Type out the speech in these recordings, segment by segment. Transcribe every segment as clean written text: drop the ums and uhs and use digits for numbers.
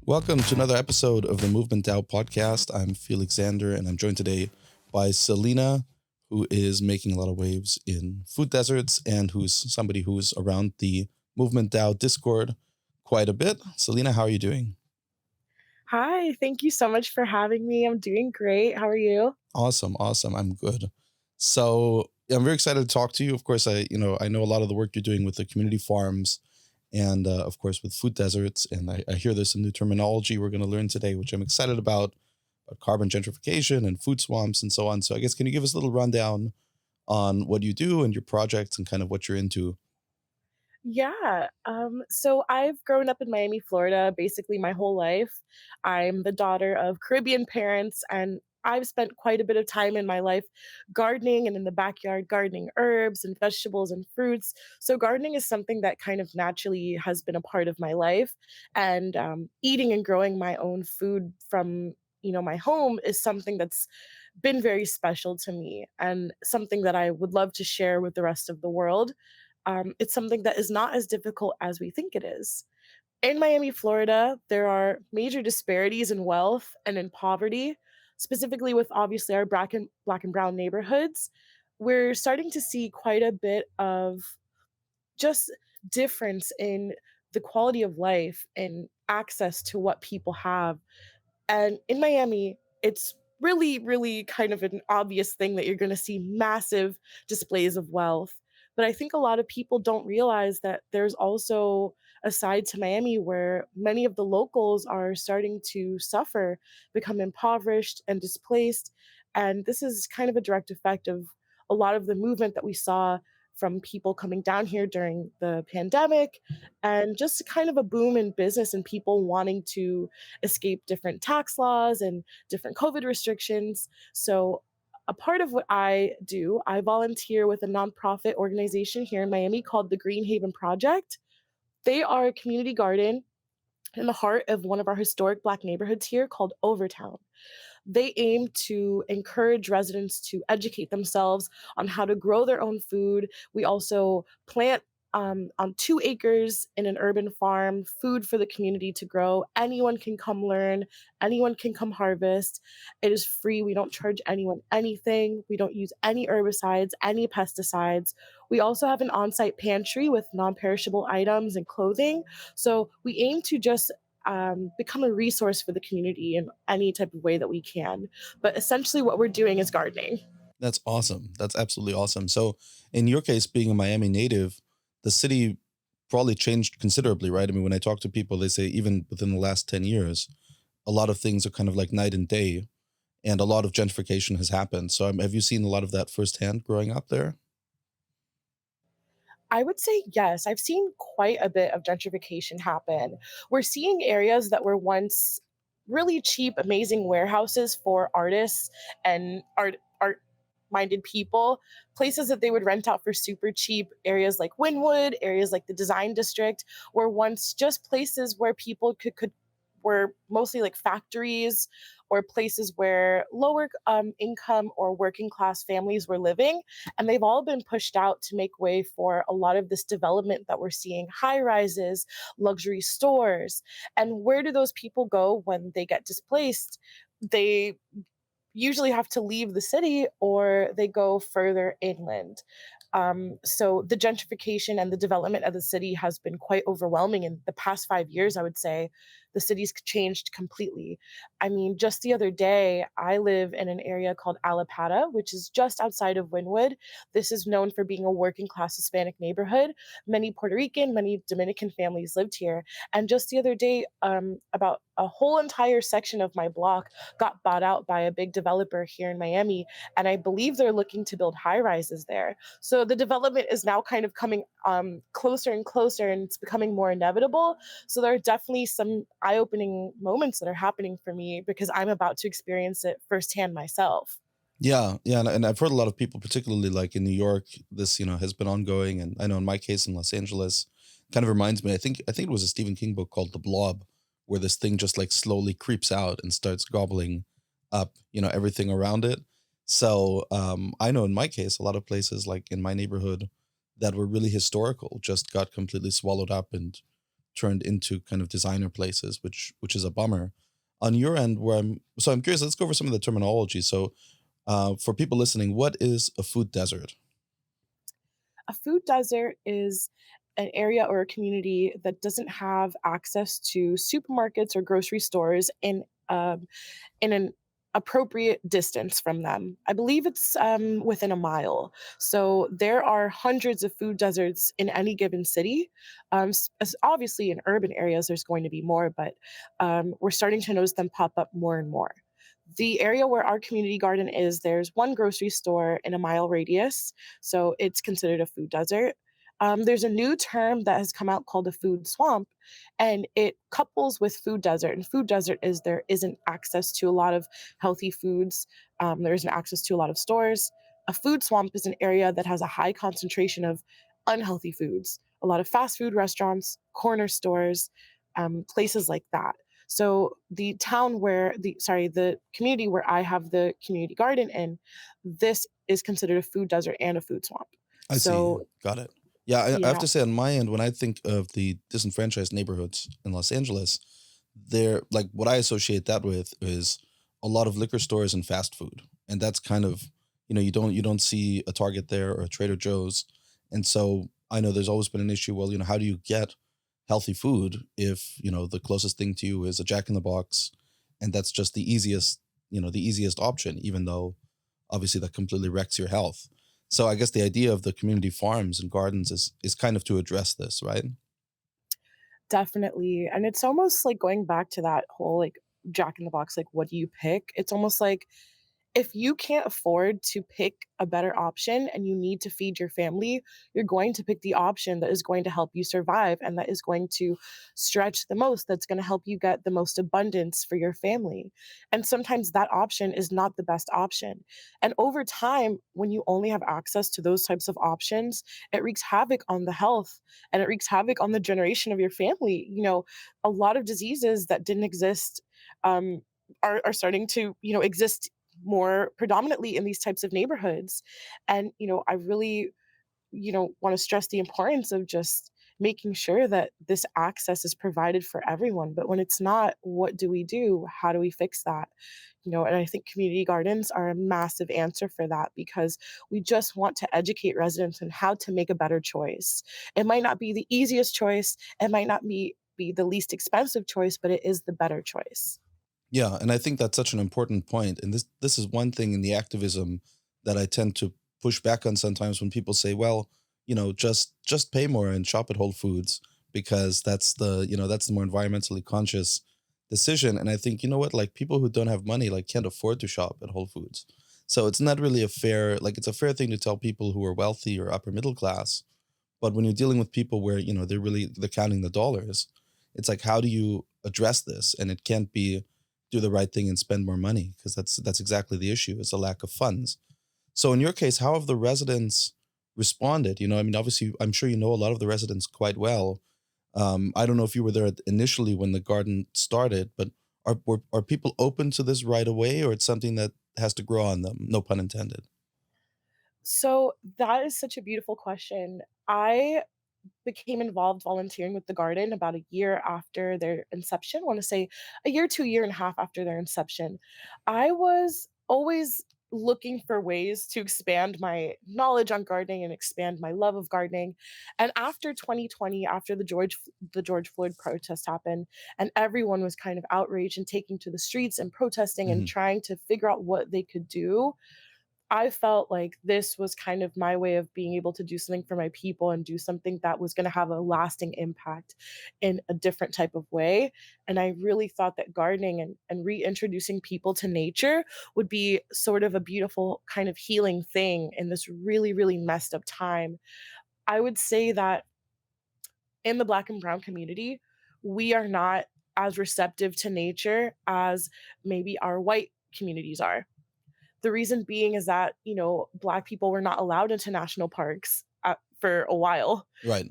Welcome to another episode of the Movement DAO Podcast. I'm Felixander, and I'm joined today by Celina, who is making a lot of waves in food deserts and who's somebody who's around the Movement DAO Discord quite a bit. Celina, how are you doing? Hi, thank you so much for having me. I'm doing great. How are you? Awesome. I'm good. So I'm very excited to talk to you. Of course, I know a lot of the work you're doing with the community farms and of course with food deserts. And I hear there's some new terminology we're going to learn today, which I'm excited about carbon gentrification and food swamps and so on. So I guess can you give us a little rundown on what you do and your projects and kind of what you're into? So I've grown up in Miami, Florida, basically my whole life. I'm the daughter of Caribbean parents, and I've spent quite a bit of time in my life gardening and in the backyard, gardening herbs and vegetables and fruits. So gardening is something that kind of naturally has been a part of my life, and eating and growing my own food from my home is something that's been very special to me and something that I would love to share with the rest of the world. It's something that is not as difficult as we think it is. In Miami, Florida, there are major disparities in wealth and in poverty, specifically with obviously our black and brown neighborhoods. We're starting to see quite a bit of just difference in the quality of life and access to what people have. And in Miami, it's really, really kind of an obvious thing that you're going to see massive displays of wealth. But I think a lot of people don't realize that there's also a side to Miami where many of the locals are starting to suffer, become impoverished and displaced. And this is kind of a direct effect of a lot of the movement that we saw from people coming down here during the pandemic and just kind of a boom in business and people wanting to escape different tax laws and different COVID restrictions. So, a part of what I do, I volunteer with a nonprofit organization here in Miami called the Green Haven Project. They are a community garden in the heart of one of our historic Black neighborhoods here called Overtown. They aim to encourage residents to educate themselves on how to grow their own food. We also plant on 2 acres in an urban farm, food for the community to grow. Anyone can come learn, anyone can come harvest. It is free. We don't charge anyone anything. We don't use any herbicides, any pesticides. We also have an on site pantry with non perishable items and clothing. So we aim to just become a resource for the community in any type of way that we can. But essentially, what we're doing is gardening. That's awesome. That's absolutely awesome. So in your case, being a Miami native, the city probably changed considerably, right? I mean, when I talk to people, they say even within the last 10 years, a lot of things are kind of like night and day, and a lot of gentrification has happened. So have you seen a lot of that firsthand growing up there? I would say yes. I've seen quite a bit of gentrification happen. We're seeing areas that were once really cheap, amazing warehouses for artists and art minded people, places that they would rent out for super cheap. Areas like Wynwood, areas like the Design District were once just places where people could were mostly like factories or places where lower income or working class families were living. And they've all been pushed out to make way for a lot of this development that we're seeing, high rises, luxury stores. And where do those people go when they get displaced? They usually have to leave the city or they go further inland. So the gentrification and the development of the city has been quite overwhelming in the past 5 years. I would say the city's changed completely. I mean, just the other day, I live in an area called Alapata, which is just outside of Wynwood. This is known for being a working class Hispanic neighborhood. Many Puerto Rican, many Dominican families lived here. And just the other day, about a whole entire section of my block got bought out by a big developer here in Miami. And I believe they're looking to build high rises there. So the development is now kind of coming closer and closer, and it's becoming more inevitable. So there are definitely some eye opening moments that are happening for me because I'm about to experience it firsthand myself. Yeah, and I've heard a lot of people, particularly like in New York, this has been ongoing, and I know in my case in Los Angeles, kind of reminds me. I think it was a Stephen King book called The Blob, where this thing just like slowly creeps out and starts gobbling up, everything around it. So I know in my case, a lot of places like in my neighborhood that were really historical just got completely swallowed up, and turned into kind of designer places, which is a bummer. On your end, I'm curious. Let's go over some of the terminology. So, for people listening, what is a food desert? A food desert is an area or a community that doesn't have access to supermarkets or grocery stores in an appropriate distance from them. I believe it's within a mile. So there are hundreds of food deserts in any given city. Obviously, in urban areas, there's going to be more, but we're starting to notice them pop up more and more. The area where our community garden is, there's one grocery store in a mile radius, so it's considered a food desert. There's a new term that has come out called a food swamp, and it couples with food desert. And food desert is there isn't access to a lot of healthy foods, there isn't access to a lot of stores. A food swamp is an area that has a high concentration of unhealthy foods, a lot of fast food restaurants, corner stores, places like that. So the community where I have the community garden in, this is considered a food desert and a food swamp. I see. So Got it. Yeah, I have yeah, to say on my end, when I think of the disenfranchised neighborhoods in Los Angeles, they're like what I associate that with is a lot of liquor stores and fast food, and that's kind of you don't see a Target there or a Trader Joe's, and so I know there's always been an issue. Well, how do you get healthy food if the closest thing to you is a Jack in the Box, and that's just the easiest option, even though obviously that completely wrecks your health. So I guess the idea of the community farms and gardens is kind of to address this, right? definitely. And it's almost like going back to that whole like Jack in the Box, like what do you pick? It's almost like if you can't afford to pick a better option and you need to feed your family, you're going to pick the option that is going to help you survive and that is going to stretch the most, that's going to help you get the most abundance for your family. And sometimes that option is not the best option. And over time, when you only have access to those types of options, it wreaks havoc on the health and it wreaks havoc on the generation of your family. A lot of diseases that didn't exist um, are starting to, exist more predominantly in these types of neighborhoods. And, I really, want to stress the importance of just making sure that this access is provided for everyone. But when it's not, what do we do? How do we fix that? And I think community gardens are a massive answer for that because we just want to educate residents on how to make a better choice. It might not be the easiest choice, it might not be the least expensive choice, but it is the better choice. Yeah, and I think that's such an important point. And this is one thing in the activism that I tend to push back on sometimes when people say, "Well, just pay more and shop at Whole Foods because that's the more environmentally conscious decision." And I think, you know what, like people who don't have money like can't afford to shop at Whole Foods. So it's not really a fair like it's a fair thing to tell people who are wealthy or upper middle class. But when you're dealing with people where, they're counting the dollars, it's like how do you address this? And it can't be do the right thing and spend more money because that's exactly the issue. It's a lack of funds. So in your case, how have the residents responded? I mean, obviously, I'm sure you know a lot of the residents quite well. I don't know if you were there initially when the garden started, but are people open to this right away, or it's something that has to grow on them? No pun intended. So that is such a beautiful question. I became involved volunteering with the garden about a year after their inception. I want to say a year to a year and a half after their inception. I was always looking for ways to expand my knowledge on gardening and expand my love of gardening. And after 2020, after the George Floyd protest happened, and everyone was kind of outraged and taking to the streets and protesting and Hmm. trying to figure out what they could do, I felt like this was kind of my way of being able to do something for my people and do something that was going to have a lasting impact in a different type of way. And I really thought that gardening and reintroducing people to nature would be sort of a beautiful kind of healing thing in this really, really messed up time. I would say that in the Black and Brown community, we are not as receptive to nature as maybe our white communities are. The reason being is that, Black people were not allowed into national parks, for a while. Right.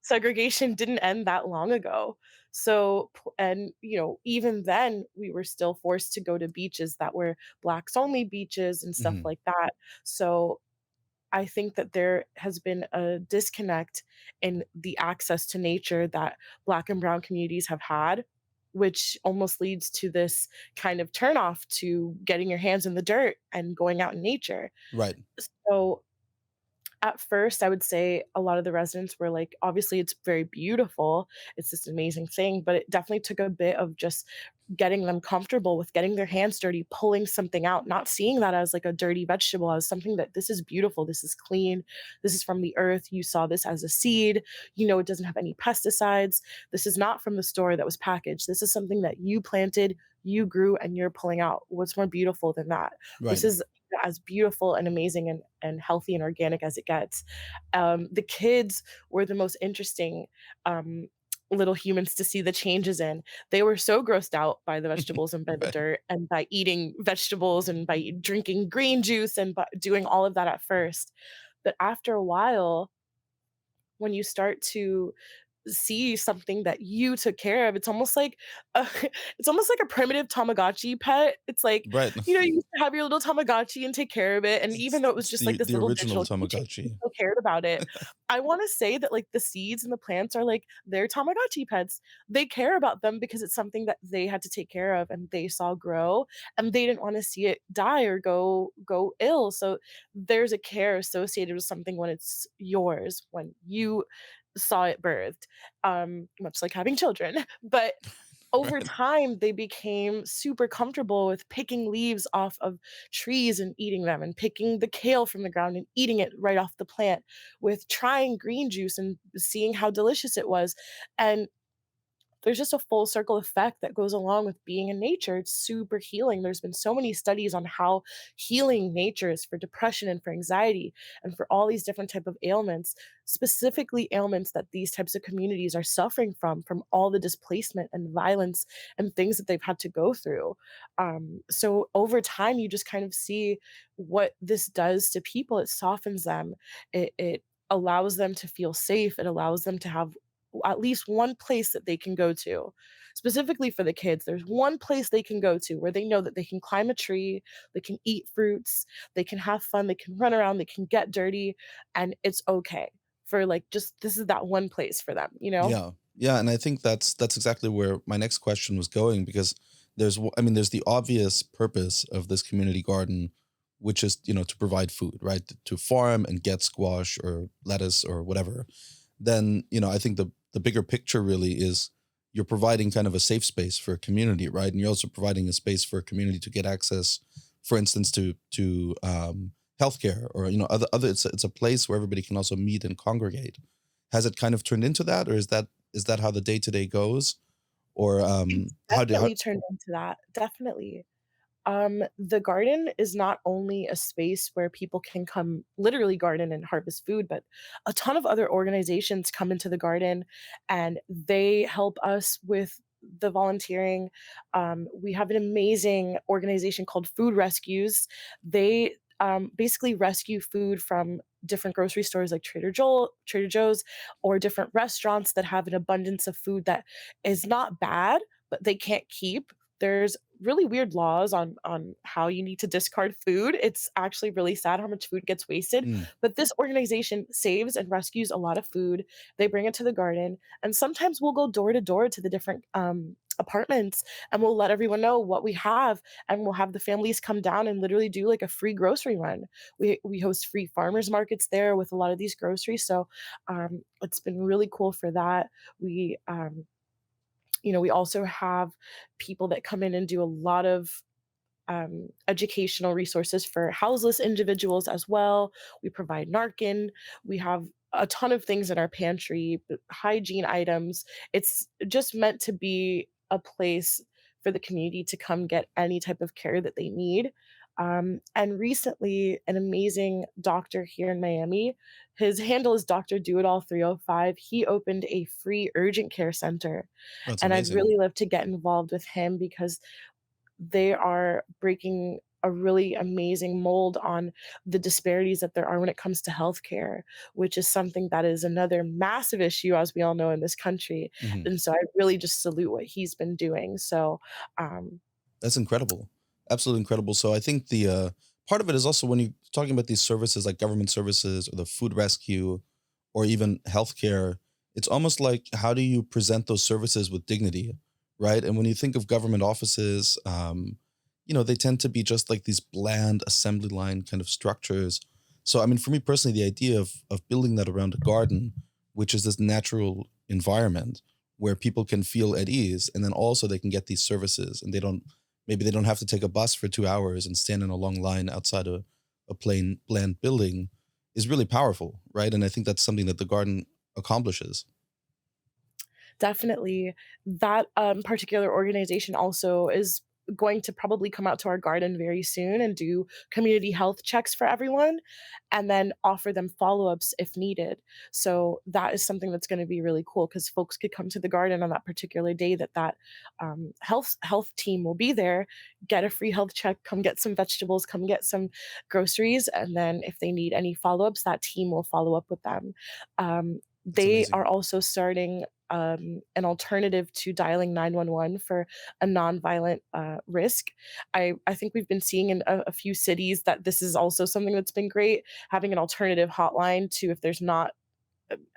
Segregation didn't end that long ago. So, and, even then, we were still forced to go to beaches that were Blacks only beaches and stuff Hmm. like that. So I think that there has been a disconnect in the access to nature that Black and Brown communities have had, which almost leads to this kind of turnoff to getting your hands in the dirt and going out in nature. Right. So at first, I would say a lot of the residents were like, obviously, it's very beautiful. It's this amazing thing, but it definitely took a bit of just getting them comfortable with getting their hands dirty, pulling something out, not seeing that as like a dirty vegetable, as something that this is beautiful, this is clean, this is from the earth. You saw this as a seed, you know, it doesn't have any pesticides. This is not from the store that was packaged. This is something that you planted, you grew, and you're pulling out. What's more beautiful than that? This Right. is as beautiful and amazing and healthy and organic as it gets. The kids were the most interesting little humans to see the changes in. They were so grossed out by the vegetables and by the Right. dirt and by eating vegetables and by drinking green juice and by doing all of that at first. But after a while, when you start to see something that you took care of. It's almost like a it's almost like a primitive Tamagotchi pet. It's like, Right. you know, you used to have your little Tamagotchi and take care of it, and even though it was It's just like this the little original digital keychain, you Tamagotchi. still cared about it. I wanna say that, like, the seeds and the plants are like their Tamagotchi pets. They care about them because it's something that they had to take care of and they saw grow, and they didn't wanna see it die or go ill, so there's a care associated with something when it's yours, when you saw it birthed, much like having children. But over Right. time, they became super comfortable with picking leaves off of trees and eating them, and picking the kale from the ground and eating it right off the plant, with trying green juice and seeing how delicious it was. And there's just a full circle effect that goes along with being in nature. It's super healing. There's been so many studies on how healing nature is for depression and for anxiety and for all these different type of ailments, specifically ailments that these types of communities are suffering from all the displacement and violence and things that they've had to go through. So over time, you just kind of see what this does to people. It softens them. It allows them to feel safe. It allows them to have at least one place that they can go to. Specifically for the kids, there's one place they can go to where they know that they can climb a tree, they can eat fruits, they can have fun, they can run around, they can get dirty, and it's okay. For like just this is that one place for them, you know? Yeah. Yeah, and I think that's exactly where my next question was going because I mean there's the obvious purpose of this community garden which is, to provide food, right? To farm and get squash or lettuce or whatever. Then, I think the bigger picture really is you're providing kind of a safe space for a community, right? And you're also providing a space for a community to get access, for instance, to healthcare or other. It's a place where everybody can also meet and congregate. Has it kind of turned into that, or is that how the day to day goes, or It's how? definitely turned into that. Definitely. The garden is not only a space where people can come literally garden and harvest food, but a ton of other organizations come into the garden and they help us with the volunteering. We have an amazing organization called Food Rescues. They basically rescue food from different grocery stores like Trader Joe's, or different restaurants that have an abundance of food that is not bad, but they can't keep. There's really weird laws on how you need to discard food. It's actually really sad how much food gets wasted, Mm, but this organization saves and rescues a lot of food. They bring it to the garden, and sometimes we'll go door to door to the different, apartments, and we'll let everyone know what we have, and we'll have the families come down and literally do, like, a free grocery run. We host free farmers markets there with a lot of these groceries, so, it's been really cool for that. We, we also have people that come in and do a lot of educational resources for houseless individuals as well. We provide Narcan. We have a ton of things in our pantry, hygiene items. It's just meant to be a place for the community to come get any type of care that they need. And recently, an amazing doctor here in Miami, his handle is Dr. Do It All 305. He opened a free urgent care center, that's and I'd amazing. really love to get involved with him because they are breaking a really amazing mold on the disparities that there are when it comes to healthcare, which is something that is another massive issue, as we all know, in this country. Mhm. And so I really just salute what he's been doing. So, um, That's incredible. Absolutely incredible. So I think the part of it is also when you're talking about these services like government services or the food rescue or even healthcare, it's almost like how do you present those services with dignity, right? And when you think of government offices, they tend to be just like these bland assembly line kind of structures. So, I mean, for me personally, the idea of building that around a garden, which is this natural environment where people can feel at ease, and then also they can get these services, and maybe they don't have to take a bus for 2 hours and stand in a long line outside a plain bland building, is really powerful, right? And I think that's something that the garden accomplishes. Definitely. That, particular organization also is going to probably come out to our garden very soon and do community health checks for everyone, and then offer them follow-ups if needed. So that is something that's gonna be really cool because folks could come to the garden on that particular day that health team will be there, get a free health check, come get some vegetables, come get some groceries, and then if they need any follow-ups, that team will follow up with them. That's They amazing. are also starting an alternative to dialing 911 for a nonviolent risk. I think we've been seeing in a few cities that this is also something that's been great, having an alternative hotline to if there's not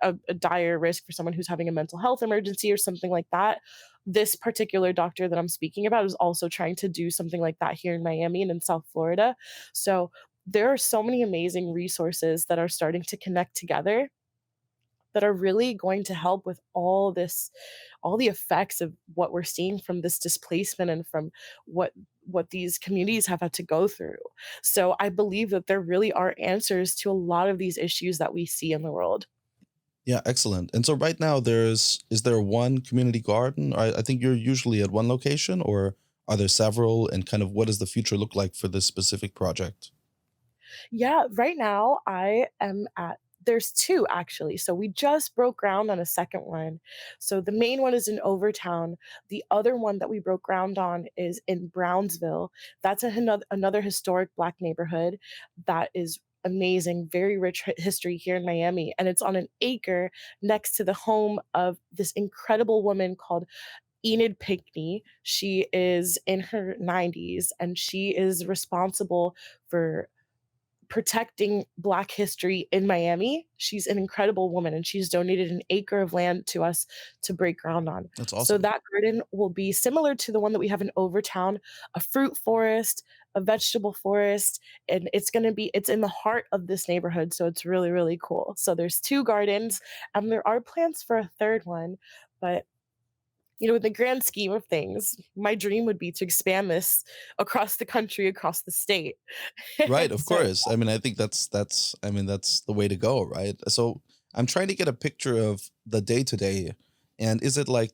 a dire risk for someone who's having a mental health emergency or something like that. This particular doctor that I'm speaking about is also trying to do something like that here in Miami and in South Florida. So there are so many amazing resources that are starting to connect together that are really going to help with all the effects of what we're seeing from this displacement and from what what these communities have had to go through. So I believe that there really are answers to a lot of these issues that we see in the world. Yeah, excellent. And so right now is there one community garden? I think you're usually at one location, or are there several, and kind of what does the future look like for this specific project? Yeah, right now I am at there's 2 actually. So we just broke ground on a second one. So the main one is in Overtown. The other one that we broke ground on is in Brownsville. That's another historic Black neighborhood that is amazing, very rich history here in Miami, and it's on an acre next to the home of this incredible woman called Enid Pinkney. She is in her 90s, and she is responsible for protecting Black history in Miami. She's an incredible woman, and she's donated an acre of land to us to break ground on. That's So awesome. that garden will be similar to the one that we have in Overtown, a fruit forest, a vegetable forest, and it's in the heart of this neighborhood, so it's really, really cool. So there's 2 gardens, and there are plans for a third one, but in the grand scheme of things, my dream would be to expand this across the country, across the state. Right, of So course. I mean, I think that's the way to go, right? So I'm trying to get a picture of the day to day. And is it like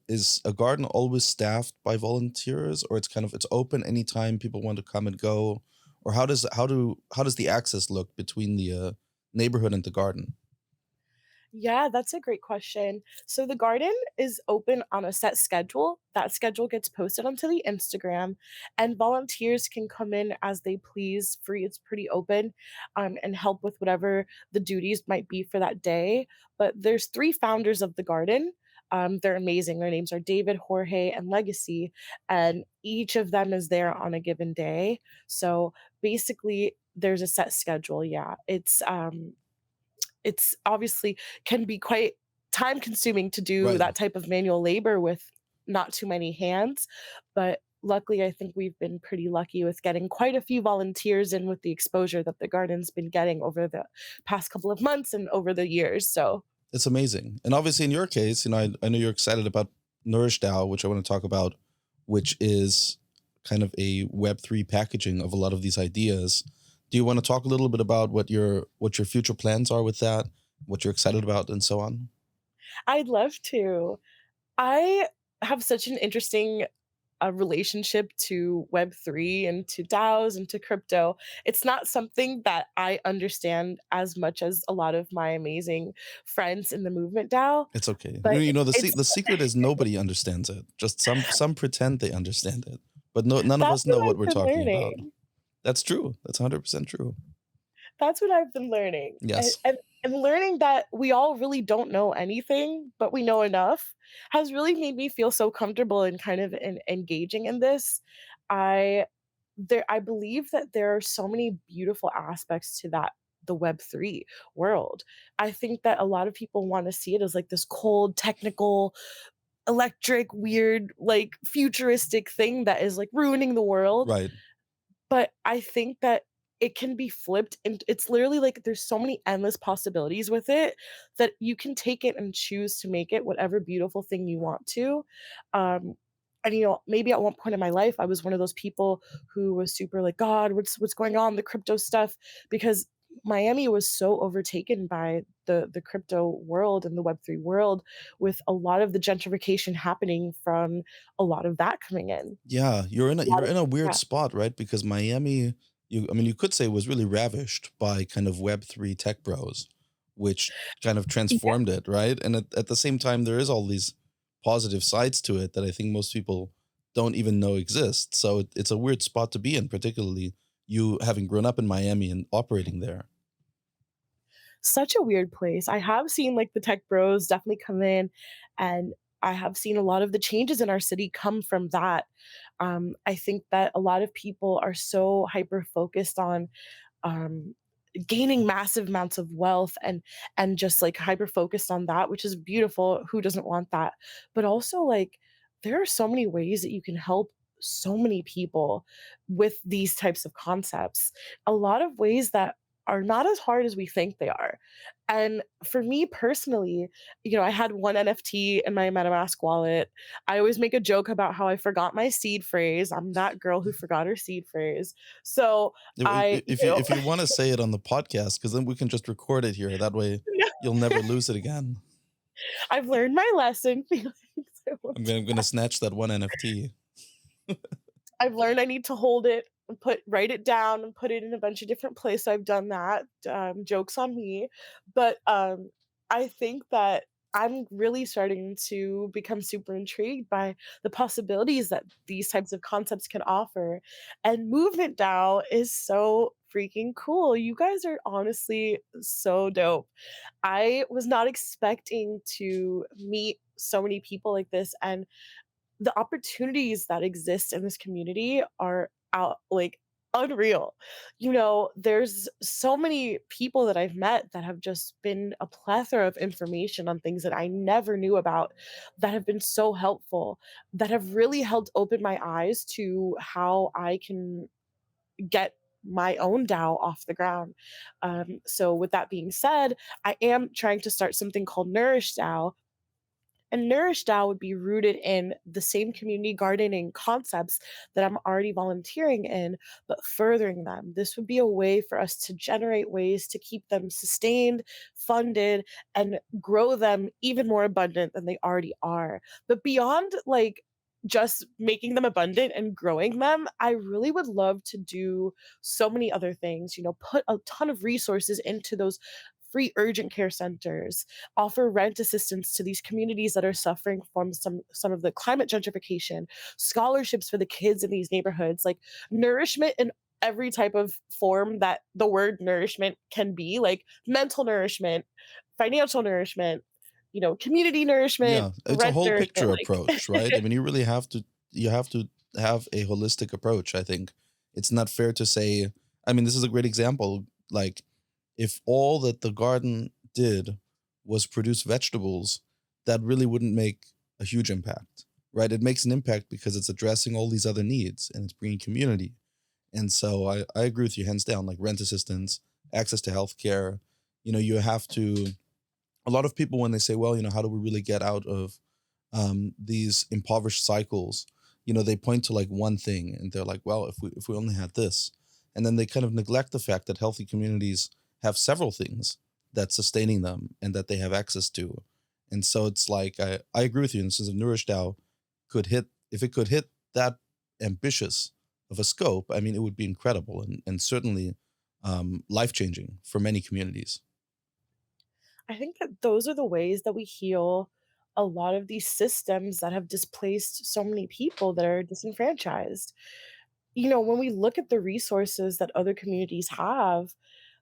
is a garden always staffed by volunteers, or it's open anytime people want to come and go? Or how does the access look between the neighborhood and the garden? yeah, that's a great question. So the garden is open on a set schedule. That schedule gets posted onto the Instagram, and volunteers can come in as they please, free. It's pretty open, and help with whatever the duties might be for that day. But there's 3 founders of the garden. They're amazing. Their names are David, Jorge, and Legacy, and each of them is there on a given day. So basically, there's a set schedule. Yeah, it's obviously can be quite time consuming to do Right. that type of manual labor with not too many hands, but luckily I think we've been pretty lucky with getting quite a few volunteers in with the exposure that the garden's been getting over the past couple of months and over the years. So It's amazing. And obviously in your case, I know you're excited about NourishDAO, which I want to talk about, which is kind of a Web3 packaging of a lot of these ideas. Do you want to talk a little bit about what your future plans are with that, what you're excited about, and so on? I'd love to. I have such an interesting relationship to Web3 and to DAOs and to crypto. It's not something that I understand as much as a lot of my amazing friends in the movement DAO, It's okay. but The it's the secret is nobody understands it. Just some pretend they understand it, but no, none of that's us know what what I've we're been talking about. learning. That's true. That's 100% true. That's what I've been learning, and Yes. and and learning that we all really don't know anything, but we know enough has really made me feel so comfortable and kind of engaging in this. I I believe that there are so many beautiful aspects to that, the Web3 world. I think that a lot of people want to see it as like this cold, technical, electric, weird, like futuristic thing that is like ruining the world. Right. But I think that it can be flipped, and it's literally like there's so many endless possibilities with it that you can take it and choose to make it whatever beautiful thing you want to. Um, and maybe at one point in my life, I was one of those people who was super like, God, what's going on, the crypto stuff, because Miami was so overtaken by the crypto world and the Web3 world, with a lot of the gentrification happening from a lot of that coming in. Yeah, A lot you're of in a weird yeah. spot, right? Because Miami, I mean, you could say was really ravished by kind of Web3 tech bros, which kind of Yeah. transformed it, right? And at the same time, there is all these positive sides to it that I think most people don't even know exist. So it's a weird spot to be in, particularly you having grown up in Miami and operating there. Such a weird place. I have seen, like, the tech bros definitely come in, and I have seen a lot of the changes in our city come from that. I think that a lot of people are so hyper focused on, um, gaining massive amounts of wealth, and just, like, hyper focused on that, which is beautiful, who doesn't want that? But also, like, there are so many ways that you can help so many people with these types of concepts. A lot of ways that are not as hard as we think they are. And for me personally, I had one NFT in my MetaMask wallet. I always make a joke about how I forgot my seed phrase. I'm that girl who forgot her seed phrase. So I, If you want to say it on the podcast, because then we can just record it here. That way, you'll never lose it again. I've learned my lesson. Felix. I'm gonna snatch that one NFT. I've learned I need to hold it and write it down and put it in a bunch of different places. I've done that. Jokes on me. But I think that I'm really starting to become super intrigued by the possibilities that these types of concepts can offer. And Movement DAO is so freaking cool. You guys are honestly so dope. I was not expecting to meet so many people like this, and the opportunities that exist in this community are out like unreal. There's so many people that I've met that have just been a plethora of information on things that I never knew about, that have been so helpful, that have really helped open my eyes to how I can get my own DAO off the ground. So with that being said, I am trying to start something called NourishDAO, and NourishDAO would be rooted in the same community gardening concepts that I'm already volunteering in, but furthering them. This would be a way for us to generate ways to keep them sustained, funded, and grow them even more abundant than they already are. But beyond like just making them abundant and growing them, I really would love to do so many other things, put a ton of resources into those free urgent care centers, offer rent assistance to these communities that are suffering from some of the climate gentrification, scholarships for the kids in these neighborhoods, like nourishment in every type of form that the word nourishment can be, like mental nourishment, financial nourishment, community nourishment, Yeah, it's a rent whole nourishment, picture like approach, right? I mean, you have to have a holistic approach, I think. It's not fair to say, I mean, this is a great example. Like, if all that the garden did was produce vegetables, that really wouldn't make a huge impact, right? It makes an impact because it's addressing all these other needs and it's bringing community. And so I agree with you hands down, like rent assistance, access to healthcare. You have to, a lot of people, when they say, well, how do we really get out of these impoverished cycles? They point to like one thing and they're like, well, if we only had this. And then they kind of neglect the fact that healthy communities have several things that's sustaining them and that they have access to. And so it's like, I agree with you in the sense of NourishDAO could hit, if it could hit that ambitious of a scope, I mean, it would be incredible and certainly life changing for many communities. I think that those are the ways that we heal a lot of these systems that have displaced so many people that are disenfranchised. When we look at the resources that other communities have,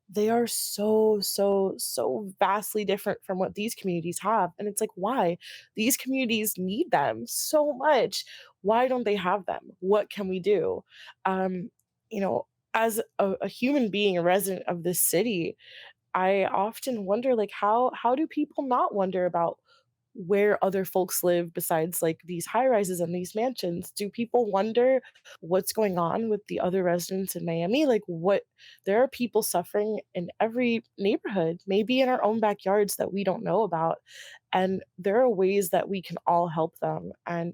they are so, so, so vastly different from what these communities have. And it's like, why? These communities need them so much. Why don't they have them? What can we do? you know, as a human being, a resident of this city, I often wonder, like, how do people not wonder about where other folks live besides, like, these high rises and these mansions? Do people wonder what's going on with the other residents in Miami? Like, what there are people suffering in every neighborhood, maybe in our own backyards that we don't know about, and there are ways that we can all help them. And,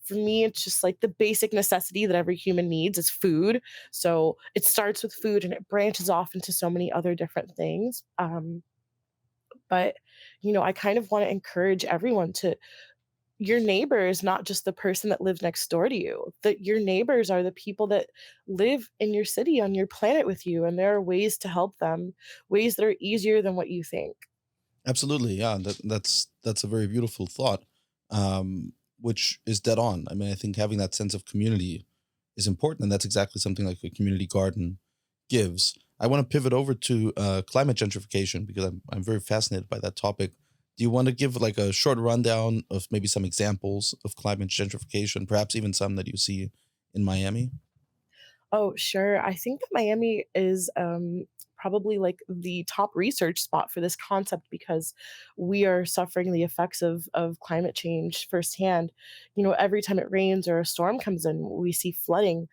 for me, it's just like the basic necessity that every human needs is food. So it starts with food and it branches off into so many other different things. But, I kind of want to encourage everyone to your neighbor is not just the person that lives next door to you. That your neighbors are the people that live in your city, on your planet with you. And there are ways to help them, ways that are easier than what you think. Absolutely, yeah. That's a very beautiful thought, which is dead on. I mean, I think having that sense of community is important, and that's exactly something like a community garden gives. I want to pivot over to climate gentrification because I'm very fascinated by that topic. Do you want to give like a short rundown of maybe some examples of climate gentrification, perhaps even some that you see in Miami? Oh, sure. I think that Miami is probably like the top research spot for this concept because we are suffering the effects of climate change firsthand. Every time it rains or a storm comes in, we see flooding,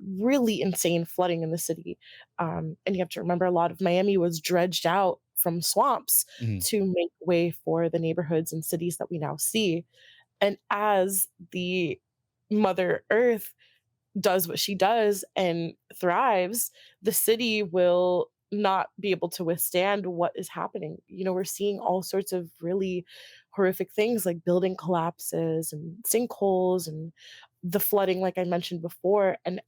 really insane flooding in the city. And you have to remember, a lot of Miami was dredged out from swamps Mhm. to make way for the neighborhoods and cities that we now see. And as the Mother Earth does what she does and thrives, the city will not be able to withstand what is happening. We're seeing all sorts of really horrific things like building collapses and sinkholes and the flooding, like I mentioned before. And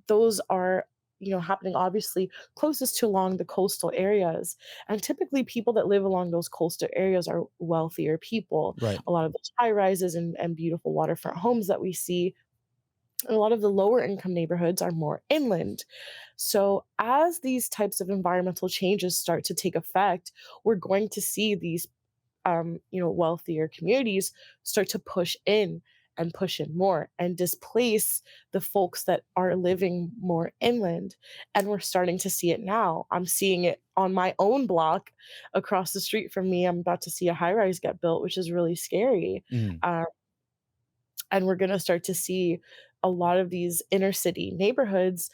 those are, happening obviously closest to along the coastal areas. And typically, people that live along those coastal areas are wealthier people. Right. A lot of those high rises and beautiful waterfront homes that we see, a lot of the lower income neighborhoods are more inland. So, as these types of environmental changes start to take effect, we're going to see these, wealthier communities start to push in more and displace the folks that are living more inland. And we're starting to see it now. I'm seeing it on my own block across the street from me. I'm about to see a high rise get built, which is really scary. Mhm. Uh, and we're going to start to see a lot of these inner city neighborhoods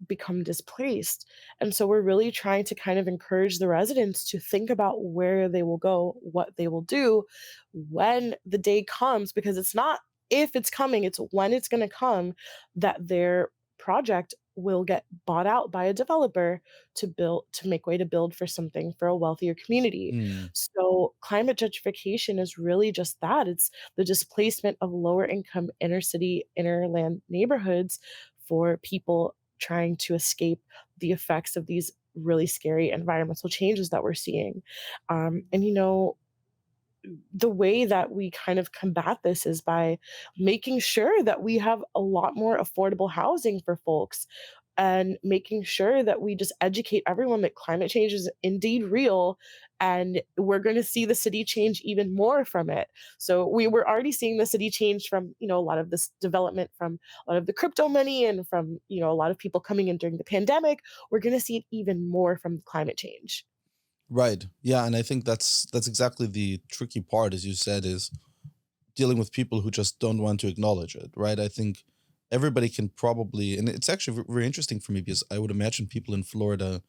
become displaced. And so we're really trying to kind of encourage the residents to think about where they will go, what they will do when the day comes, because it's not if it's coming, it's when it's going to come that their project will get bought out by a developer to make way to build for something for a wealthier community. Mm. So climate gentrification is really just that. It's the displacement of lower income inner city, inner land neighborhoods for people trying to escape the effects of these really scary environmental changes that we're seeing. And the way that we kind of combat this is by making sure that we have a lot more affordable housing for folks, and making sure that we just educate everyone that climate change is indeed real, and we're going to see the city change even more from it. So we were already seeing the city change from, a lot of this development, from a lot of the crypto money, and from, a lot of people coming in during the pandemic. We're going to see it even more from climate change. Right. Yeah, and I think that's exactly the tricky part, as you said, is dealing with people who just don't want to acknowledge it, right? I think everybody can probably, and it's actually very interesting for me because I would imagine people in Florida,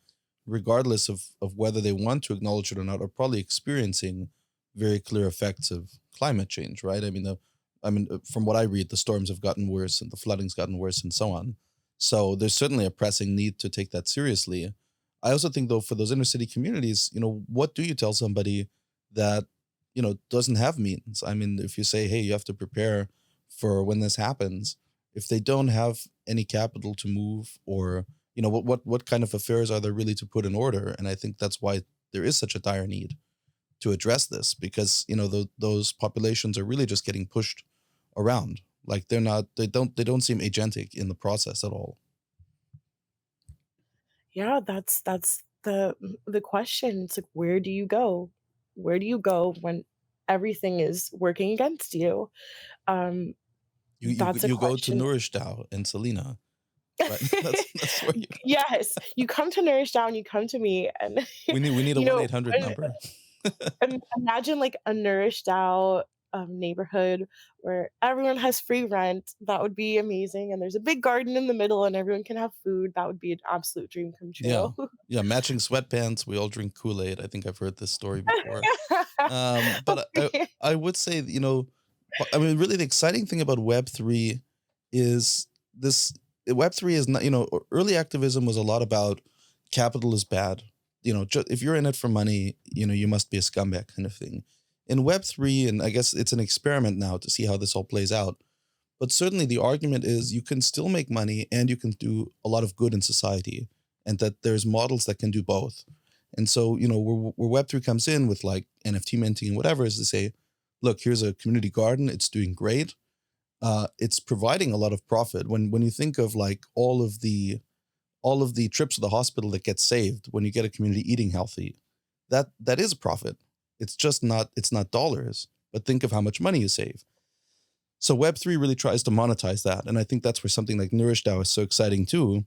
regardless of whether they want to acknowledge it or not, are probably experiencing very clear effects of climate change, right? From what I read, the storms have gotten worse and the flooding's gotten worse and so on. So there's certainly a pressing need to take that seriously. I also think, though, for those inner city communities, what do you tell somebody that doesn't have means? I mean, if you say, hey, you have to prepare for when this happens, if they don't have any capital to move, or what kind of affairs are there really to put in order? And I think that's why there is such a dire need to address this, because those populations are really just getting pushed around. Like they don't seem agentic in the process at all. Yeah, that's the question. It's like, where do you go? Where do you go when everything is working against you? Um, You you that's a you go to question. NourishDAO and Celina. right? That's where Yes, you come to Nourish DAO and you come to me, and we need a you one know, eight hundred number. imagine like a Nourish DAO neighborhood where everyone has free rent. That would be amazing, and there's a big garden in the middle, and everyone can have food. That would be an absolute dream come Yeah, true. yeah, matching sweatpants. We all drink Kool-Aid. I think I've heard this story before. But I would say, I mean, really the exciting thing about Web3 is this Web3 is not, early activism was a lot about capital is bad. If you're in it for money, you must be a scumbag kind of thing. In Web3, and I guess it's an experiment now to see how this all plays out. But certainly the argument is you can still make money and you can do a lot of good in society, and that there's models that can do both. And so, where Web3 comes in with like NFT minting and whatever is to say, look, here's a community garden. It's doing great. It's providing a lot of profit. When you think of like all of the trips to the hospital that get saved when you get a community eating healthy, that is a profit. It's not dollars, but think of how much money you save. So Web3 really tries to monetize that. And I think that's where something like NourishDAO is so exciting too,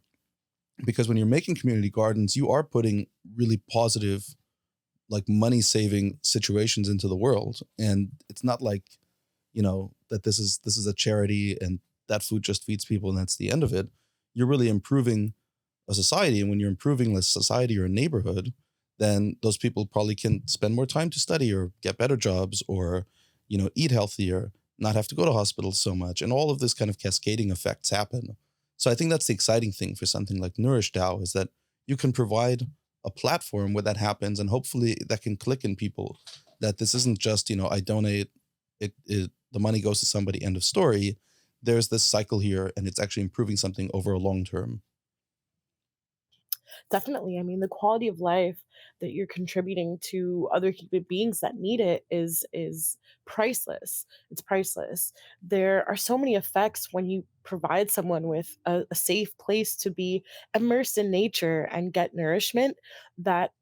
because when you're making community gardens, you are putting really positive, like money saving situations into the world. And it's not like, that this is a charity and that food just feeds people and that's the end of it. You're really improving a society. And when you're improving a society or a neighborhood, then those people probably can spend more time to study or get better jobs or, eat healthier, not have to go to hospitals so much. And all of this kind of cascading effects happen. So I think that's the exciting thing for something like NourishDAO is that you can provide a platform where that happens, and hopefully that can click in people that this isn't just, I donate, the money goes to somebody, end of story. There's this cycle here and it's actually improving something over a long term. Definitely. I mean, the quality of life that you're contributing to other human beings that need it is priceless. It's priceless. There are so many effects when you provide someone with a safe place to be immersed in nature and get nourishment that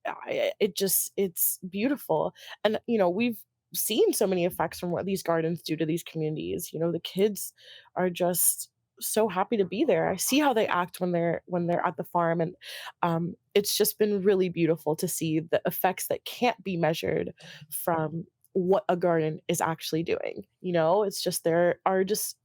it's beautiful. And we've seen so many effects from what these gardens do to these communities. The kids are just so happy to be there. I see how they act when they're at the farm, and it's just been really beautiful to see the effects that can't be measured from what a garden is actually doing. It's just there are just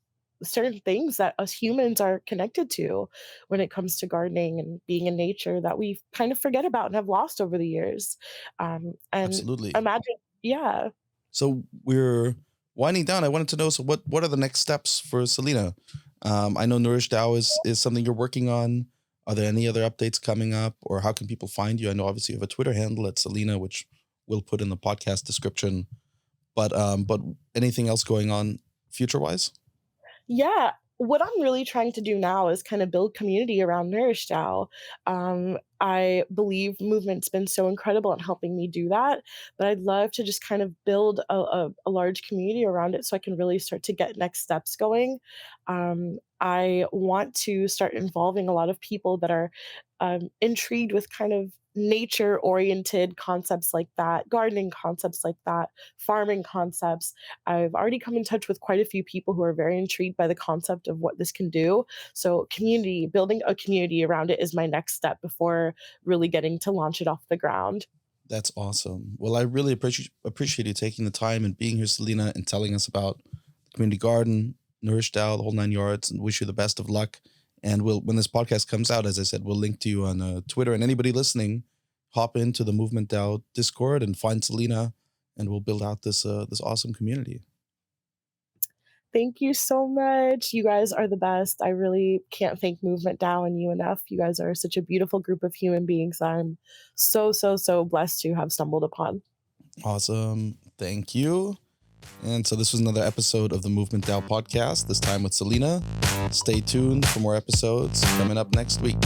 certain things that us humans are connected to when it comes to gardening and being in nature that we kind of forget about and have lost over the years. And Absolutely. imagine, yeah. So we're winding down. I wanted to know, so what are the next steps for Celina? I know NourishDAO is something you're working on. Are there any other updates coming up, or how can people find you? I know obviously you have a Twitter handle at Celina, which we'll put in the podcast description. But anything else going on future wise? Yeah, what I'm really trying to do now is kind of build community around NourishDAO. I believe movement's been so incredible in helping me do that, but I'd love to just kind of build a large community around it so I can really start to get next steps going. I want to start involving a lot of people that are intrigued with kind of nature oriented concepts like that, gardening concepts like that, farming concepts. I've already come in touch with quite a few people who are very intrigued by the concept of what this can do. So, community, building a community around it is my next step before really getting to launch it off the ground. That's awesome. Well, I really appreciate you taking the time and being here, Celina, and telling us about the community garden, NourishDAO, the whole nine yards, and wish you the best of luck. And when this podcast comes out, as I said, we'll link to you on Twitter. And anybody listening, hop into the Movement DAO Discord and find Celina, and we'll build out this awesome community. Thank you so much. You guys are the best. I really can't thank Movement DAO and you enough. You guys are such a beautiful group of human beings I'm so, so, so blessed to have stumbled upon. Awesome. Thank you. And so this was another episode of the Movement DAO podcast, this time with Celina. Stay tuned for more episodes coming up next week.